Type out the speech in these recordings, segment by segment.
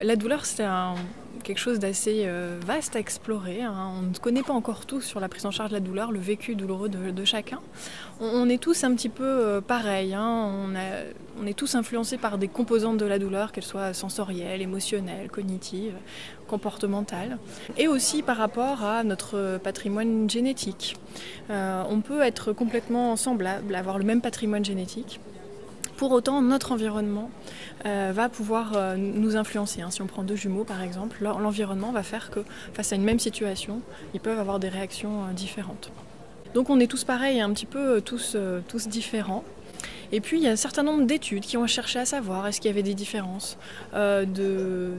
La douleur, c'est quelque chose d'assez vaste à explorer, hein. On ne connaît pas encore tout sur la prise en charge de la douleur, le vécu douloureux de chacun. On est tous un petit peu pareils, hein. On est tous influencés par des composantes de la douleur, qu'elles soient sensorielles, émotionnelles, cognitives, comportementales, et aussi par rapport à notre patrimoine génétique. On peut être complètement semblable, avoir le même patrimoine génétique. Pour autant, notre environnement va pouvoir nous influencer. Si on prend deux jumeaux par exemple, l'environnement va faire que face à une même situation, ils peuvent avoir des réactions différentes. Donc on est tous pareils, un petit peu tous différents. Et puis il y a un certain nombre d'études qui ont cherché à savoir est-ce qu'il y avait des différences de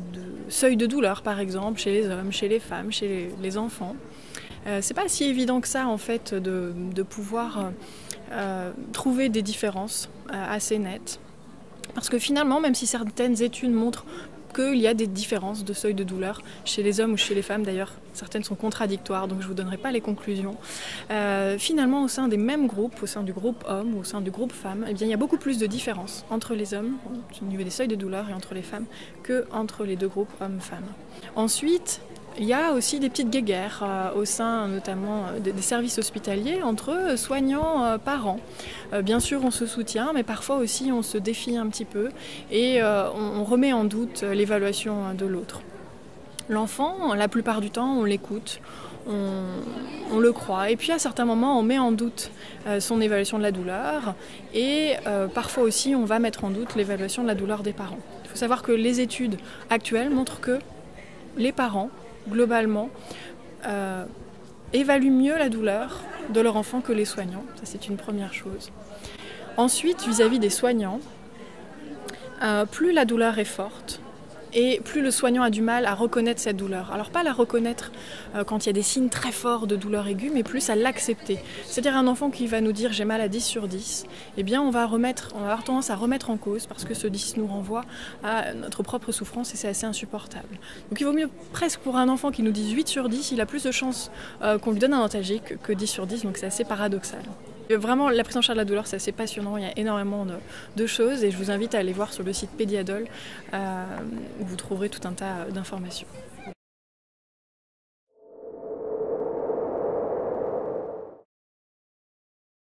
seuil de douleur par exemple chez les hommes, chez les femmes, chez les enfants. C'est pas si évident que ça en fait de pouvoir trouver des différences assez nettes. Parce que finalement, même si certaines études montrent qu'il y a des différences de seuil de douleur chez les hommes ou chez les femmes, d'ailleurs certaines sont contradictoires, donc je ne vous donnerai pas les conclusions. Finalement, au sein des mêmes groupes, au sein du groupe homme ou au sein du groupe femme, eh bien, il y a beaucoup plus de différences entre les hommes, au niveau des seuils de douleur, et entre les femmes, qu'entre les deux groupes hommes-femmes. Ensuite, il y a aussi des petites guéguerres au sein notamment des services hospitaliers entre soignants, parents. Bien sûr on se soutient mais parfois aussi on se défie un petit peu et on remet en doute l'évaluation de l'autre. L'enfant, la plupart du temps, on l'écoute, on le croit et puis à certains moments on met en doute son évaluation de la douleur et parfois aussi on va mettre en doute l'évaluation de la douleur des parents. Il faut savoir que les études actuelles montrent que les parents globalement, évaluent mieux la douleur de leur enfant que les soignants. Ça, c'est une première chose. Ensuite, vis-à-vis des soignants, plus la douleur est forte, et plus le soignant a du mal à reconnaître cette douleur. Alors pas la reconnaître quand il y a des signes très forts de douleur aiguë, mais plus à l'accepter. C'est-à-dire un enfant qui va nous dire j'ai mal à 10 sur 10, eh bien on va avoir tendance à remettre en cause parce que ce 10 nous renvoie à notre propre souffrance et c'est assez insupportable. Donc il vaut mieux presque pour un enfant qui nous dise 8 sur 10, il a plus de chances qu'on lui donne un analgésique que 10 sur 10, donc c'est assez paradoxal. Vraiment, la prise en charge de la douleur, c'est assez passionnant, il y a énormément de choses et je vous invite à aller voir sur le site Pédiadol où vous trouverez tout un tas d'informations.